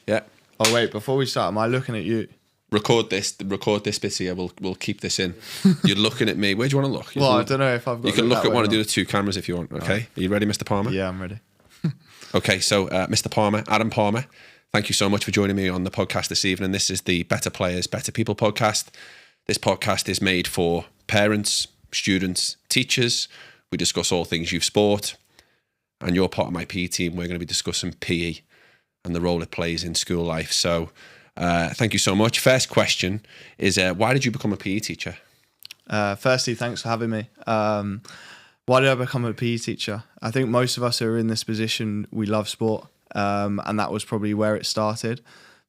Yeah. Oh wait, before we start, am I looking at you? Record this bit here. We'll keep this in. You're looking at me. Where do you want to look? Well, I don't know if I've got. You can look that at way one or of the not. other two cameras if you want. Okay. Are you ready, Mr. Palmer? Yeah, I'm ready. Okay. So, Mr. Palmer, Adam Palmer, thank you so much for joining me on the podcast this evening. This is the Better Players, Better People podcast. This podcast is made for parents, students, teachers. We discuss all things youth sport, and you're part of my PE team. We're going to be discussing PE and the role it plays in school life. So thank you so much. First question is, why did you become a PE teacher? Firstly, thanks for having me. Why did I become a PE teacher? I think most of us who are in this position, we love sport, and that was probably where it started.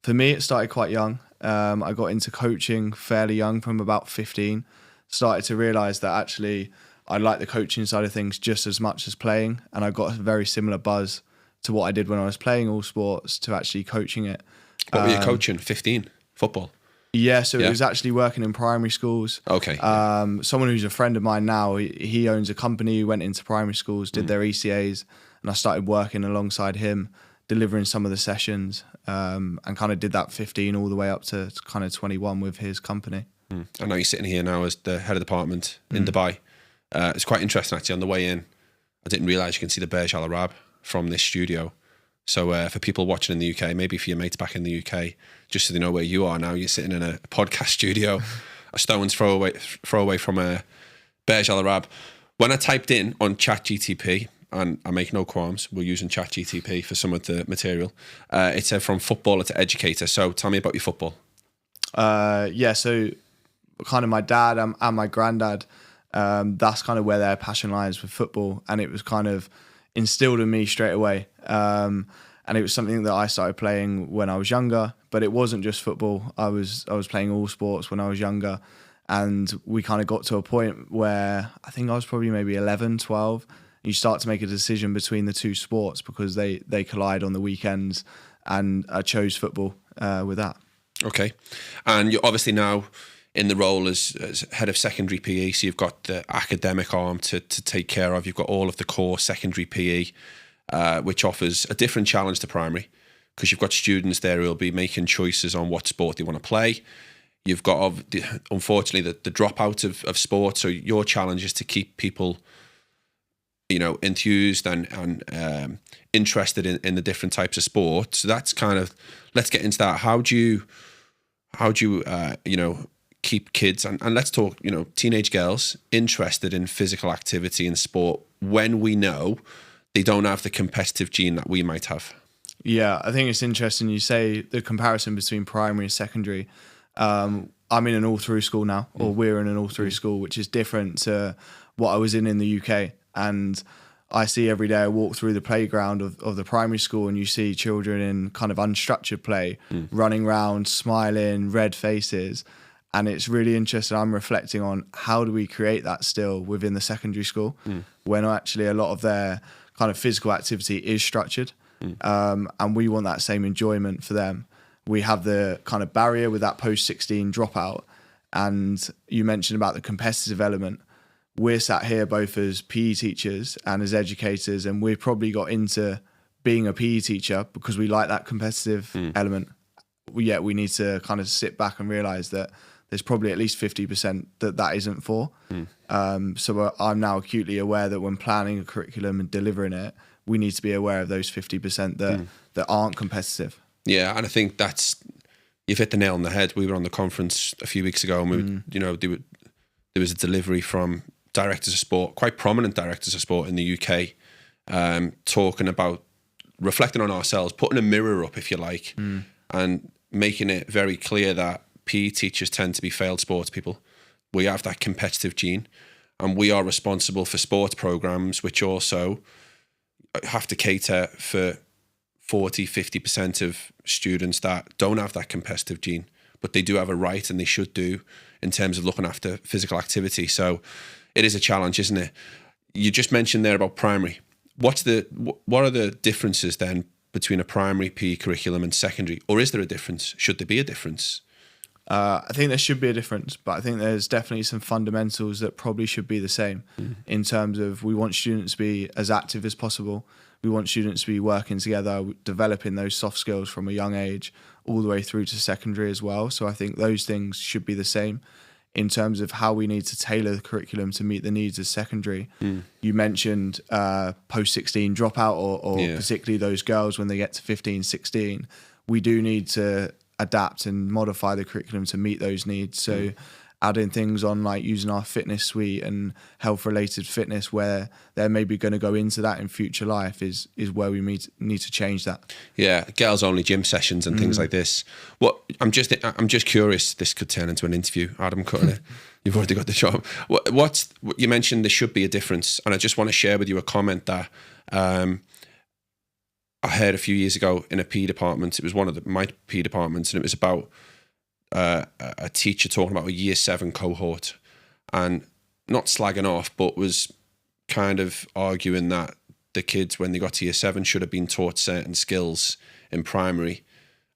For me, it started quite young. I got into coaching fairly young, from about 15. Started to realise that actually I like the coaching side of things just as much as playing, and I got a very similar buzz to what I did when I was playing all sports to actually coaching it. What were you coaching? 15? Football? Yeah, so it was actually working in primary schools. Okay. Someone who's a friend of mine now, he owns a company, went into primary schools, did their ECAs, and I started working alongside him, delivering some of the sessions, and kind of did that 15 all the way up to kind of 21 with his company. I know you're sitting here now as the head of department in Dubai. It's quite interesting, actually. On the way in, I didn't realise you can see the Burj Al Arab from this studio. So for people watching in the UK, maybe for your mates back in the UK, just so they know where you are now, you're sitting in a podcast studio, a stone's throw away from a Burj Al Arab. When I typed in on ChatGTP, and I make no qualms, we're using ChatGTP for some of the material, it said from footballer to educator. So tell me about your football. So kind of my dad and my granddad, that's kind of where their passion lies with football, and it was kind of instilled in me straight away. And it was something that I started playing when I was younger, but it wasn't just football. I was playing all sports when I was younger, and we kind of got to a point where I think I was probably maybe 11, 12. You start to make a decision between the two sports because they collide on the weekends, and I chose football with that. Okay. And you're obviously now in the role as head of secondary PE, so you've got the academic arm to take care of. You've got all of the core secondary PE, which offers a different challenge to primary, because you've got students there who will be making choices on what sport they want to play. You've got, unfortunately, the dropout of sport, so your challenge is to keep people, enthused and interested in the different types of sport. So that's kind of, let's get into that. How do you keep kids and let's talk, teenage girls interested in physical activity and sport when we know they don't have the competitive gene that we might have? Yeah, I think it's interesting you say the comparison between primary and secondary. I'm in an all-through school now, or we're in an all-through school, which is different to what I was in the UK. And I see every day I walk through the playground of the primary school, and you see children in kind of unstructured play, running around, smiling, red faces. And it's really interesting. I'm reflecting on how do we create that still within the secondary school when actually a lot of their kind of physical activity is structured. And we want that same enjoyment for them. We have the kind of barrier with that post-16 dropout. And you mentioned about the competitive element. We're sat here both as PE teachers and as educators, and we've probably got into being a PE teacher because we like that competitive element. Yet we need to kind of sit back and realise that there's probably at least 50% that isn't for. So I'm now acutely aware that when planning a curriculum and delivering it, we need to be aware of those 50% that aren't competitive. Yeah, and I think you've hit the nail on the head. We were on the conference a few weeks ago, and there was a delivery from directors of sport, quite prominent directors of sport in the UK, talking about reflecting on ourselves, putting a mirror up, if you like, and making it very clear that PE teachers tend to be failed sports people. We have that competitive gene, and we are responsible for sports programs, which also have to cater for 40, 50% of students that don't have that competitive gene, but they do have a right, and they should do, in terms of looking after physical activity. So it is a challenge, isn't it? You just mentioned there about primary. What are the differences then between a primary PE curriculum and secondary? Or is there a difference? Should there be a difference? I think there should be a difference, but I think there's definitely some fundamentals that probably should be the same in terms of we want students to be as active as possible. We want students to be working together, developing those soft skills from a young age all the way through to secondary as well. So I think those things should be the same in terms of how we need to tailor the curriculum to meet the needs of secondary. You mentioned post-16 dropout or particularly those girls when they get to 15, 16. We do need to adapt and modify the curriculum to meet those needs. So adding things on like using our fitness suite and health related fitness where they're maybe going to go into that in future life is where we need to change that. Yeah, girls only gym sessions and things like this. What I'm just curious, this could turn into an interview. Adam Cutler, you've already got the job. What you mentioned, there should be a difference, and I just want to share with you a comment that I heard a few years ago in a PE department. It was one of my PE departments, and it was about a teacher talking about a year 7 cohort, and not slagging off, but was kind of arguing that the kids, when they got to year 7, should have been taught certain skills in primary,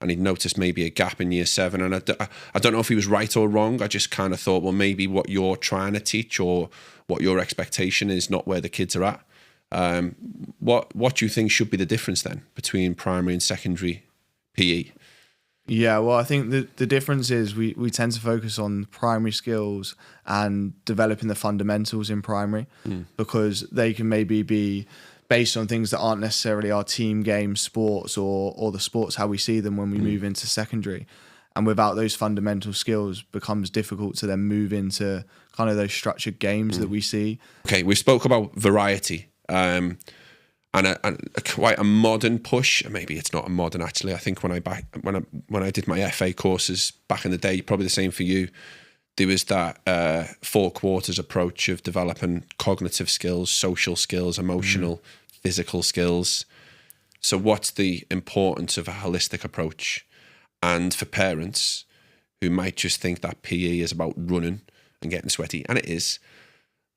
and he'd noticed maybe a gap in year 7. And I don't know if he was right or wrong. I just kind of thought, well, maybe what you're trying to teach or what your expectation is not where the kids are at. What do you think should be the difference then between primary and secondary PE? Yeah, well, I think the difference is we tend to focus on primary skills and developing the fundamentals in primary because they can maybe be based on things that aren't necessarily our team game sports or the sports how we see them when we move into secondary. And without those fundamental skills, becomes difficult to then move into kind of those structured games that we see. Okay, we spoke about variety. And quite a modern push. Maybe it's not a modern actually. I think when I did my FA courses back in the day, probably the same for you. There was that 4 quarters approach of developing cognitive skills, social skills, emotional, physical skills. So what's the importance of a holistic approach? And for parents who might just think that PE is about running and getting sweaty, and it is.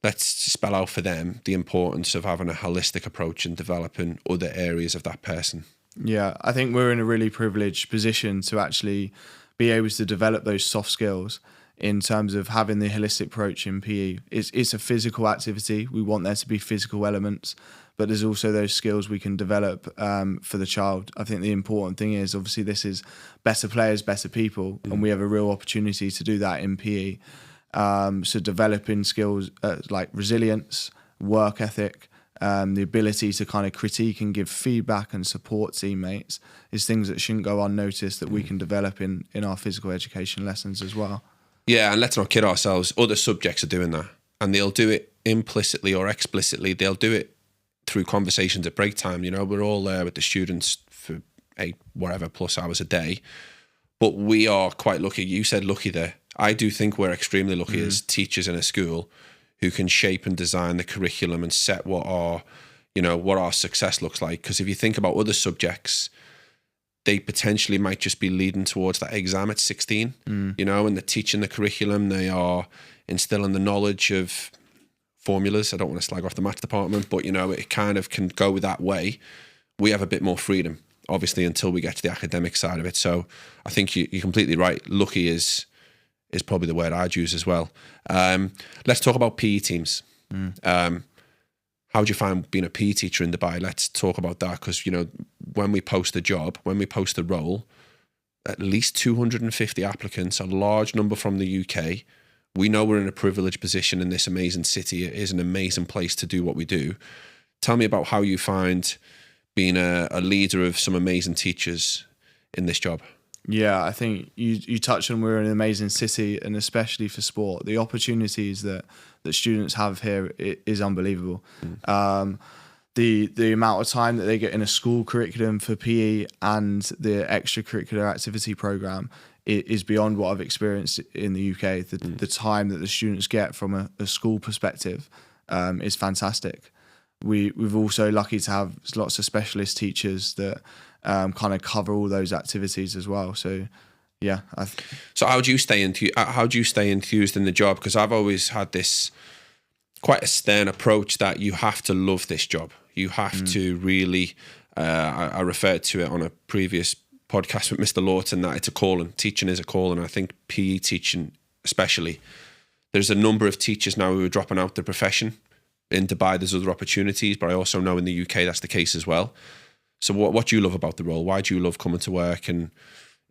Let's spell out for them the importance of having a holistic approach and developing other areas of that person. Yeah, I think we're in a really privileged position to actually be able to develop those soft skills in terms of having the holistic approach in PE. It's a physical activity. We want there to be physical elements, but there's also those skills we can develop for the child. I think the important thing is obviously this is better players, better people, and we have a real opportunity to do that in PE. So developing skills like resilience, work ethic, the ability to kind of critique and give feedback and support teammates is things that shouldn't go unnoticed that we can develop in our physical education lessons as well. Yeah, and let's not kid ourselves. Other subjects are doing that, and they'll do it implicitly or explicitly. They'll do it through conversations at break time. You know, we're all there with the students for 8 whatever plus hours a day, but we are quite lucky. You said lucky there. I do think we're extremely lucky as teachers in a school who can shape and design the curriculum and set what our success looks like. Because if you think about other subjects, they potentially might just be leading towards that exam at 16, and they're teaching the curriculum. They are instilling the knowledge of formulas. I don't want to slag off the maths department, but, it kind of can go that way. We have a bit more freedom, obviously, until we get to the academic side of it. So I think you're completely right. Lucky is probably the word I'd use as well. Let's talk about PE teams. How do you find being a PE teacher in Dubai? Let's talk about that because, when we post a job, when we post a role, at least 250 applicants, a large number from the UK. We know we're in a privileged position in this amazing city. It is an amazing place to do what we do. Tell me about how you find being a leader of some amazing teachers in this job. Yeah, I think you touched on we're in an amazing city, and especially for sport, the opportunities that students have here is unbelievable. The amount of time that they get in a school curriculum for PE and the extracurricular activity program is beyond what I've experienced in the UK. The time that the students get from a school perspective is fantastic. We've also lucky to have lots of specialist teachers that kind of cover all those activities as well. So, yeah. So how do you stay enthused in the job? Because I've always had this quite a stern approach that you have to love this job. You have to really. I referred to it on a previous podcast with Mr. Lawton that it's a calling. Teaching is a calling. I think PE teaching, especially, there's a number of teachers now who are dropping out the profession in Dubai there's other opportunities, but I also know in the UK that's the case as well. So what do you love about the role? Why do you love coming to work? And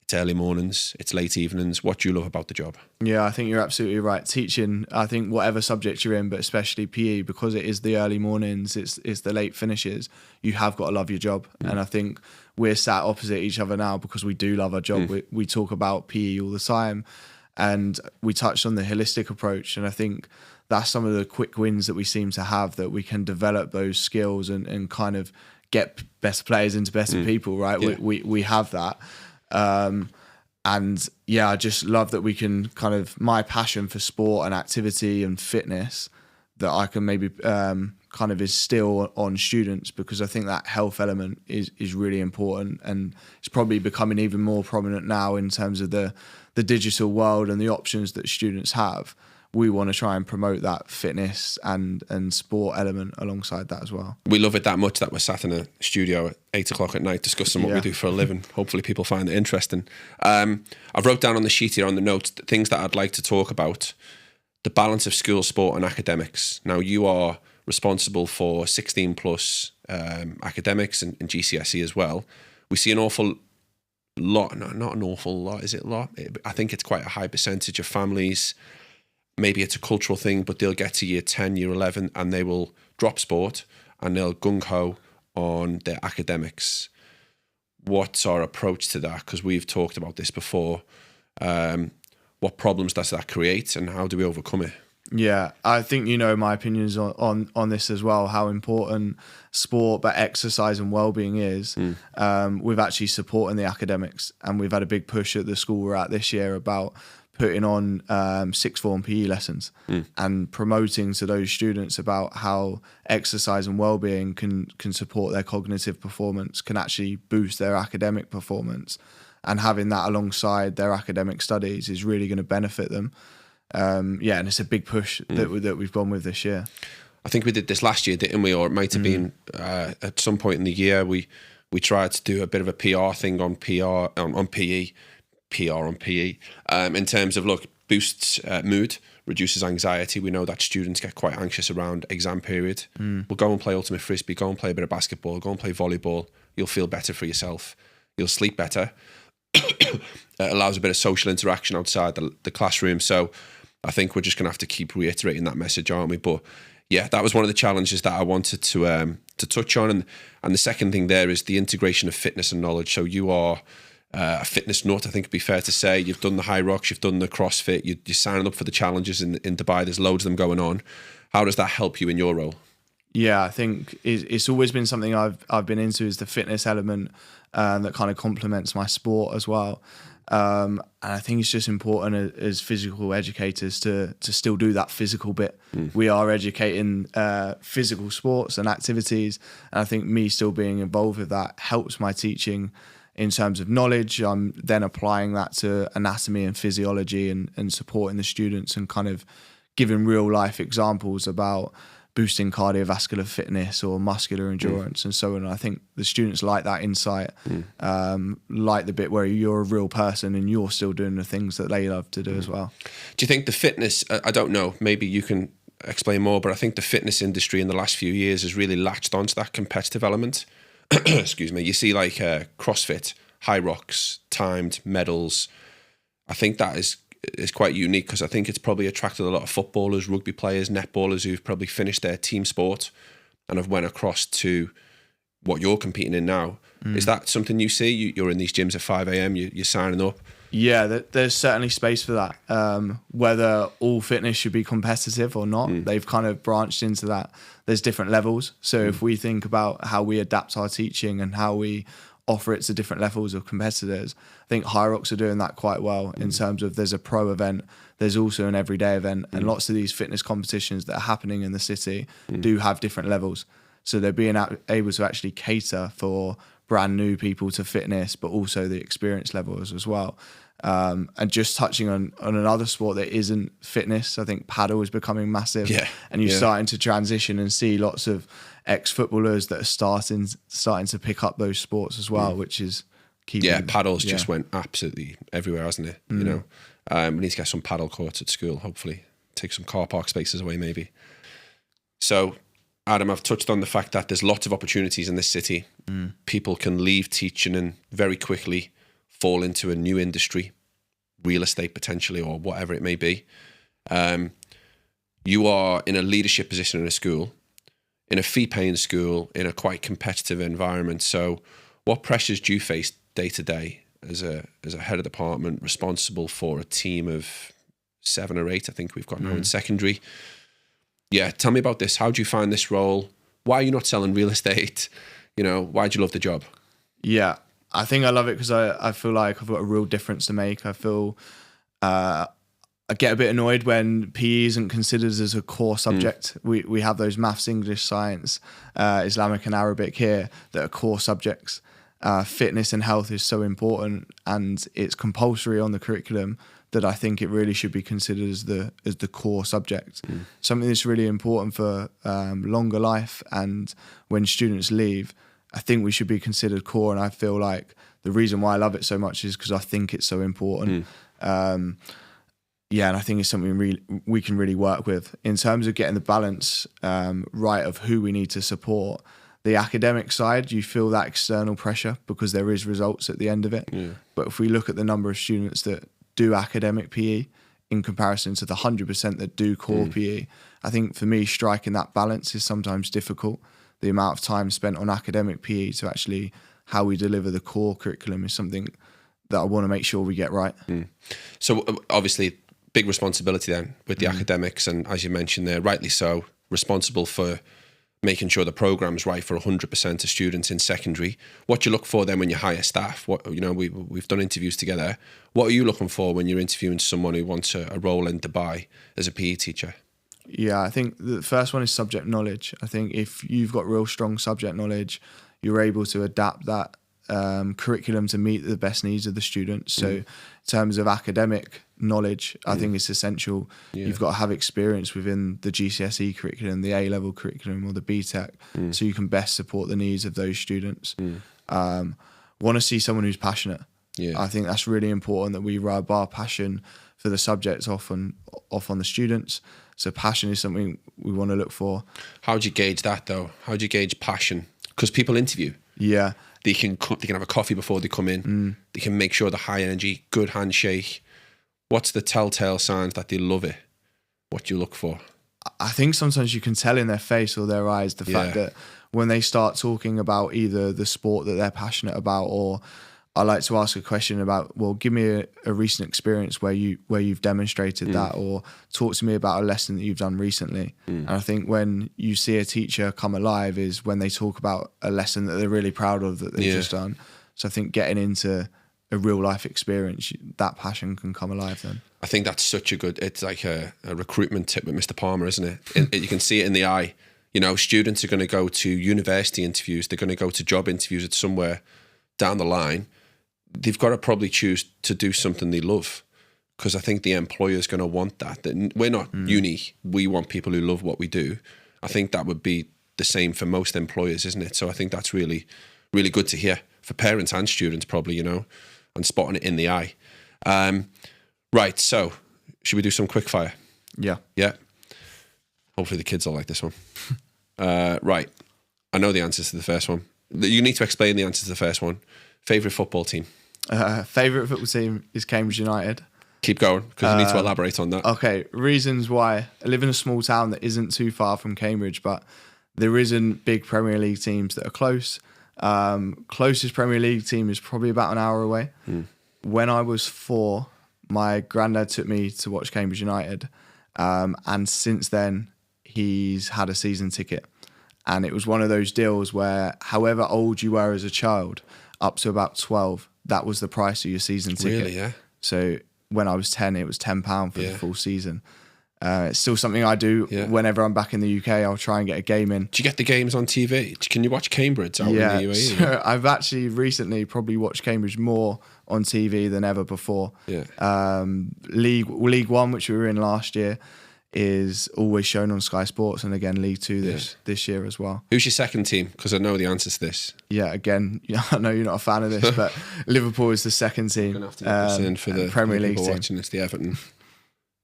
it's early mornings, it's late evenings. What do you love about the job? Yeah, I think you're absolutely right. Teaching, I think whatever subject you're in, but especially PE, because it is the early mornings, it's the late finishes, you have got to love your job. And I think we're sat opposite each other now because we do love our job. We talk about PE all the time, and we touched on the holistic approach. And I think that's some of the quick wins that we seem to have, that we can develop those skills and kind of get better players into better people, right? Yeah. We have that. And yeah, I just love that we can kind of, my passion for sport and activity and fitness, that I can maybe kind of instill on students, because I think that health element is really important, and it's probably becoming even more prominent now in terms of the digital world and the options that students have. We want to try and promote that fitness and sport element alongside that as well. We love it that much that we're sat in a studio at 8 o'clock at night discussing what we do for a living. Hopefully people find it interesting. I've wrote down on the sheet here on the notes things that I'd like to talk about. The balance of school, sport and academics. Now you are responsible for 16 plus academics and GCSE as well. We see an awful lot, not an awful lot, is it a lot? I think it's quite a high percentage of families. Maybe it's a cultural thing, but they'll get to year 10, year 11, and they will drop sport and they'll gung-ho on their academics. What's our approach to that? Because we've talked about this before. What problems does that create and how do we overcome it? Yeah, I think my opinions on this as well, how important sport, but exercise and well-being is. We've actually supporting the academics, and we've had a big push at the school we're at this year about putting on sixth form PE lessons and promoting to those students about how exercise and well-being can support their cognitive performance, can actually boost their academic performance, and having that alongside their academic studies is really going to benefit them. And it's a big push that we've gone with this year. I think we did this last year, didn't we? Or it might have been at some point in the year we tried to do a bit of a PR thing on PE. PR on PE in terms of, look, boosts mood, reduces anxiety. We know that students get quite anxious around exam period. Well, go and play ultimate frisbee, go and play a bit of basketball, go and play volleyball. You'll feel better for yourself. You'll sleep better. It allows a bit of social interaction outside the classroom. So I think we're just going to have to keep reiterating that message, aren't we? But yeah, that was one of the challenges that I wanted to touch on. And the second thing there is the integration of fitness and knowledge. So you are a fitness nut, I think it'd be fair to say. You've done the high rocks, you've done the CrossFit, you're signing up for the challenges in Dubai. There's loads of them going on. How does that help you in your role? Yeah, I think it's always been something I've been into, is the fitness element that kind of complements my sport as well. And I think it's just important as physical educators to still do that physical bit. We are educating physical sports and activities, and I think me still being involved with that helps my teaching in terms of knowledge. I'm then applying that to anatomy and physiology and supporting the students and kind of giving real life examples about boosting cardiovascular fitness or muscular endurance and so on. And I think the students like that insight, like the bit where you're a real person and you're still doing the things that they love to do as well. Do you think the fitness, I don't know, maybe you can explain more, but I think the fitness industry in the last few years has really latched onto that competitive element. Excuse me. You see like CrossFit, high rocks, timed medals. I think that is quite unique, because I think it's probably attracted a lot of footballers, rugby players, netballers who've probably finished their team sport and have went across to what you're competing in now. Is that something you see? You're in these gyms at 5 a.m, you're signing up? Yeah, there's certainly space for that. Whether all fitness should be competitive or not, they've kind of branched into that. There's different levels. So if we think about how we adapt our teaching and how we offer it to different levels of competitors, I think High Rocks are doing that quite well in terms of there's a pro event, there's also an everyday event, and lots of these fitness competitions that are happening in the city do have different levels. So they're being able to actually cater for brand new people to fitness, but also the experience levels as well. And just touching on another sport that isn't fitness, I think paddle is becoming massive. Yeah. And you're starting to transition and see lots of ex-footballers that are starting to pick up those sports as well, which is keeping. Yeah, paddles just went absolutely everywhere, hasn't it? You know, we need to get some paddle courts at school, hopefully. Take some car park spaces away, maybe. So Adam, I've touched on the fact that there's lots of opportunities in this city. People can leave teaching and very quickly fall into a new industry, real estate potentially, or whatever it may be. You are in a leadership position in a school, in a fee-paying school, in a quite competitive environment. So what pressures do you face day to day as a head of department responsible for a team of 7 or 8, I think we've got now in secondary? Yeah, tell me about this. How do you find this role? Why are you not selling real estate? You know, why do you love the job? Yeah, I think I love it because I feel like I've got a real difference to make. I feel I get a bit annoyed when PE isn't considered as a core subject. We have those maths, English, science, Islamic and Arabic here that are core subjects. Fitness and health is so important, and it's compulsory on the curriculum, that I think it really should be considered as the core subject. Something that's really important for longer life, and when students leave, I think we should be considered core. And I feel like the reason why I love it so much is because I think it's so important. And I think it's something we can really work with in terms of getting the balance right of who we need to support. The academic side, you feel that external pressure because there is results at the end of it. But if we look at the number of students that do academic PE in comparison to the 100% that do core PE, I think for me, striking that balance is sometimes difficult. The amount of time spent on academic PE to actually how we deliver the core curriculum is something that I want to make sure we get right. So obviously, big responsibility then with the academics, and as you mentioned there, rightly so, responsible for making sure the program's right for 100% of students in secondary. What do you look for then when you hire staff? What, you know, we've done interviews together. What are you looking for when you're interviewing someone who wants a role in Dubai as a PE teacher? Yeah, I think the first one is subject knowledge. I think if you've got real strong subject knowledge, you're able to adapt that curriculum to meet the best needs of the students. So in terms of academic knowledge, I think it's essential. You've got to have experience within the GCSE curriculum, the A-level curriculum, or the BTEC, so you can best support the needs of those students. Want to see someone who's passionate. I think that's really important, that we rub our passion for the subjects off on the students. So passion is something we want to look for. How do you gauge that though? How do you gauge passion? Because people interview. Yeah. They can have a coffee before they come in. They can make sure they're high energy, good handshake. What's the telltale signs that they love it? What do you look for? I think sometimes you can tell in their face or their eyes the fact that when they start talking about either the sport that they're passionate about, or I like to ask a question about, well, give me a recent experience where you've demonstrated that, or talk to me about a lesson that you've done recently. And I think when you see a teacher come alive is when they talk about a lesson that they're really proud of that they've just done. So I think getting into a real life experience, that passion can come alive then. I think that's such a good, it's like a recruitment tip with Mr. Palmer, isn't it? You can see it in the eye. You know, students are going to go to university interviews. They're going to go to job interviews at somewhere down the line. They've got to probably choose to do something they love, because I think the employer is going to want that. We're not uni. We want people who love what we do. I think that would be the same for most employers, isn't it? So I think that's really, really good to hear for parents and students probably, you know, and spotting it in the eye. Right, so should we do some quick fire? Yeah. Yeah. Hopefully the kids will like this one. Right. I know the answers to the first one. You need to explain the answer to the first one. Favourite football team? Favourite football team is Cambridge United. Keep going, because you need to elaborate on that. Okay, reasons why. I live in a small town that isn't too far from Cambridge, but there isn't big Premier League teams that are close. Closest Premier League team is probably about an hour away. When I was 4, my granddad took me to watch Cambridge United, and since then he's had a season ticket. And it was one of those deals where however old you were as a child, up to about 12, that was the price of your season ticket. Really, yeah? So when I was 10, it was £10 for the full season. It's still something I do whenever I'm back in the UK. I'll try and get a game in. Do you get the games on TV? Can you watch Cambridge out in the UAE? So I've actually recently probably watched Cambridge more on TV than ever before. League One, which we were in last year, is always shown on Sky Sports, and again League Two this year as well. Who's your second team? Because I know the answer to this. Yeah, again, I know you're not a fan of this, but Liverpool is the second team. You're going to have to get this in for the Premier League team. Watching this, the Everton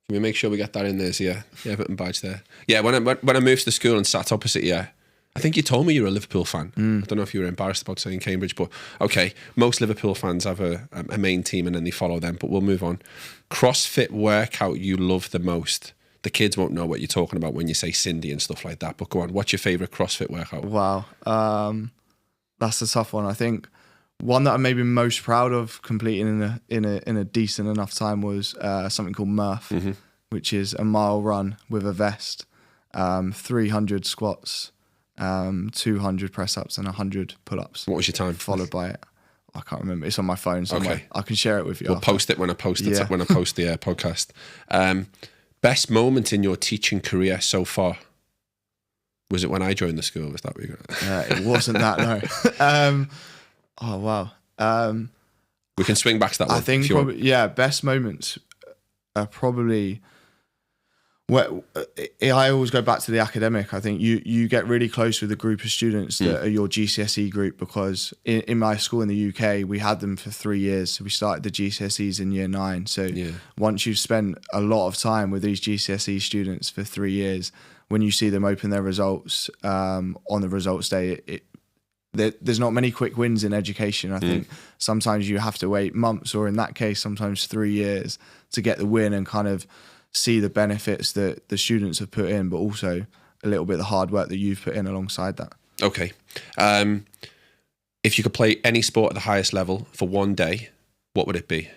Can we make sure we get that in there? So yeah, Everton badge there. Yeah, when I moved to the school and sat opposite you, I think you told me you were a Liverpool fan. I don't know if you were embarrassed about saying Cambridge, but okay. Most Liverpool fans have a main team and then they follow them, but we'll move on. CrossFit workout you love the most? The kids won't know what you're talking about when you say Cindy and stuff like that, but go on. What's your favourite CrossFit workout? Wow. That's a tough one. I think one that I'm maybe most proud of completing in a decent enough time was something called Murph, which is a mile run with a vest, 300 squats, 200 press ups, and 100 pull ups. What was your time? Followed by it. I can't remember. It's on my phone somewhere. Okay. I can share it with you. We'll post it when I post the podcast. Best moment in your teaching career so far? Was it when I joined the school? Was that what you got? It wasn't that, no. Oh, wow. We can swing back to that one. I think probably, best moments are probably... Well, I always go back to the academic. I think you get really close with a group of students that are your GCSE group, because in my school in the UK, we had them for 3 years. So we started the GCSEs in year 9. So once you've spent a lot of time with these GCSE students for 3 years, when you see them open their results on the results day, there's not many quick wins in education. I think sometimes you have to wait months, or in that case, sometimes 3 years to get the win and kind of see the benefits that the students have put in, but also a little bit of the hard work that you've put in alongside that. Okay. If you could play any sport at the highest level for one day, what would it be?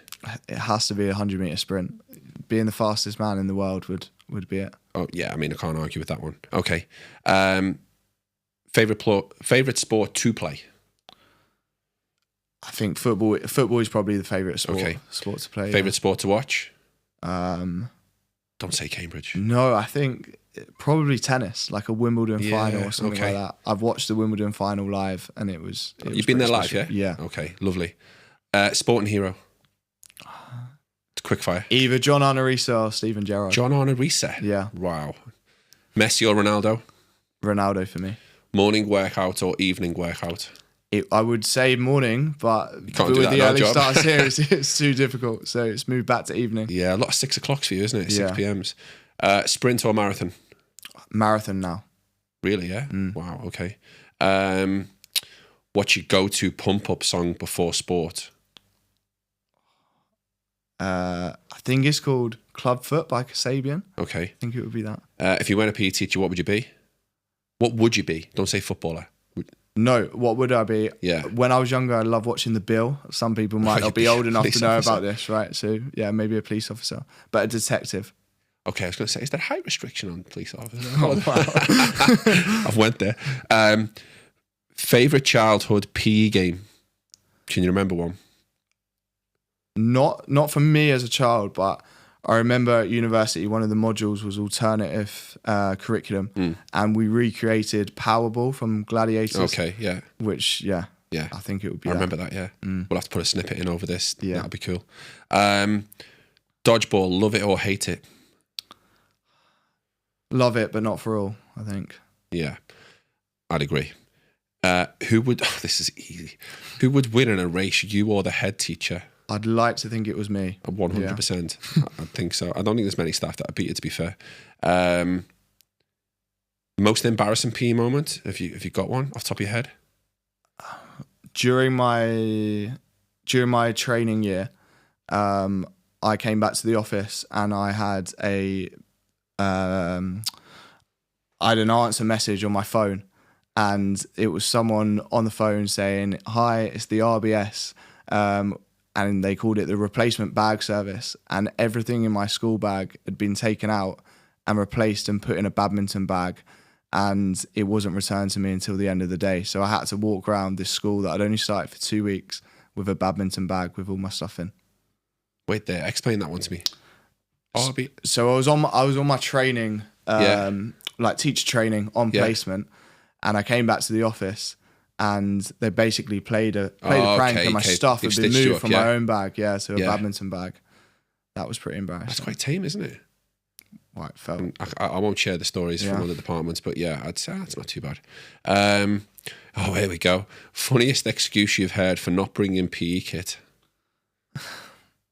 It has to be a 100-meter sprint. Being the fastest man in the world would be it. Oh yeah, I mean, I can't argue with that one. Okay. Favorite sport to play? I think football. Football is probably the favorite sport. Okay. Sport to play. Favorite sport to watch? Don't say Cambridge. No, I think probably tennis, like a Wimbledon final or something like that. I've watched the Wimbledon final live, and it was You've been there live, yeah? Yeah. Okay, lovely. Sporting hero? Quick fire. Either John Arne Riise or Steven Gerrard. John Arne Riise? Yeah. Wow. Messi or Ronaldo? Ronaldo for me. Morning workout or evening workout? I would say morning, but with the early starts here, it's too difficult. So it's moved back to evening. Yeah, a lot of 6 o'clocks for you, isn't it? 6 p.m s. Sprint or marathon? Marathon now. Really, yeah? Wow, okay. What's your go-to pump-up song before sport? I think it's called Clubfoot by Kasabian. Okay. I think it would be that. If you weren't a PE teacher, what would you be? What would you be? Don't say footballer. No, what would I be? Yeah. When I was younger, I loved watching The Bill. Some people might not be old enough to know about this, right? So, yeah, maybe a police officer, but a detective. Okay, I was going to say, is there a height restriction on police officers? Oh, wow. I've went there. Favourite childhood PE game? Can you remember one? Not for me as a child, but I remember at university, one of the modules was alternative curriculum, and we recreated Powerball from Gladiators. Okay, yeah. Which, yeah, I think it would be. I remember that, yeah. We'll have to put a snippet in over this. Yeah. That'd be cool. Dodgeball, love it or hate it? Love it, but not for all, I think. Yeah, I'd agree. Who would, this is easy. Who would win in a race, you or the head teacher? I'd like to think it was me. 100%. I think so. I don't think there's many staff that would beat it, to be fair. Most embarrassing PE moment, if you got one off the top of your head? During my training year, I came back to the office and I had an answer message on my phone, and it was someone on the phone saying, "Hi, it's the RBS." And they called it the replacement bag service, and everything in my school bag had been taken out and replaced and put in a badminton bag, and it wasn't returned to me until the end of the day. So I had to walk around this school that I'd only started for 2 weeks with a badminton bag with all my stuff in. Wait there, explain that one to me. So I was on my training, like teacher training on placement, and I came back to the office, and they basically played a prank, and my stuff had been moved from my own bag, to a badminton bag. That was pretty embarrassing. That's quite tame, isn't it? Well, it felt. I won't share the stories from other departments, but yeah, I'd say that's not too bad. Here we go. Funniest excuse you've heard for not bringing PE kit?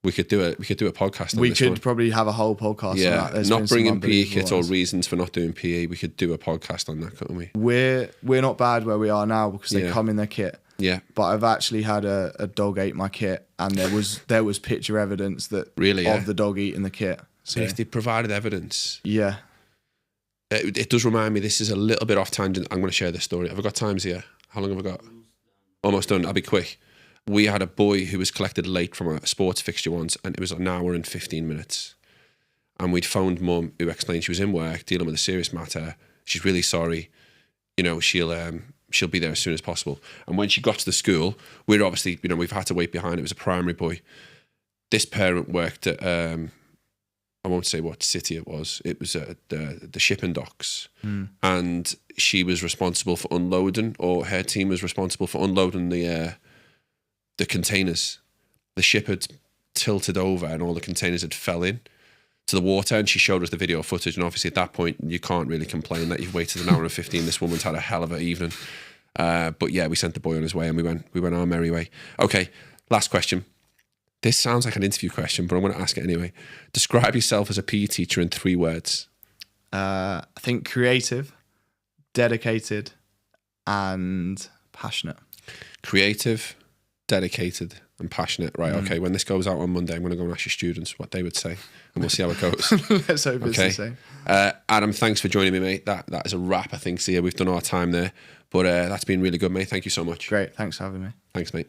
We could do a podcast on We this could one. probably have a whole podcast on that. There's not been some bringing PE unbelievable kits or ones. reasons for not doing PE. We could do a podcast on that, couldn't we? We're not bad where we are now because they Yeah. come in their kit. Yeah. But I've actually had a dog ate my kit, and there was picture evidence that Really, yeah. of the dog eating the kit. So If they provided evidence, yeah, it does remind me. This is a little bit off tangent. I'm going to share this story. Have I got times here? How long have I got? Almost done. I'll be quick. We had a boy who was collected late from a sports fixture once, and it was an hour and 15 minutes. And we'd phoned mum, who explained she was in work dealing with a serious matter. She's really sorry. You know, she'll be there as soon as possible. And when she got to the school, we're obviously, you know, we've had to wait behind. It was a primary boy. This parent worked at, I won't say what city it was. It was at the shipping docks. And she was responsible for unloading, or her team was responsible for unloading the containers. The ship had tilted over and all the containers had fell in to the water, and she showed us the video footage, and obviously at that point you can't really complain that you've waited an hour and 15. This woman's had a hell of an evening. But yeah, we sent the boy on his way and we went our merry way. Okay, last question. This sounds like an interview question, but I'm going to ask it anyway. Describe yourself as a PE teacher in 3 words. I think creative, dedicated, and passionate. Creative, dedicated, and passionate. Right, okay. When this goes out on Monday, I'm going to go and ask your students what they would say, and we'll see how it goes. Let's hope it's the same. Adam, thanks for joining me, mate. That is a wrap, I think. So yeah, we've done our time there. But that's been really good, mate. Thank you so much. Great. Thanks for having me. Thanks, mate.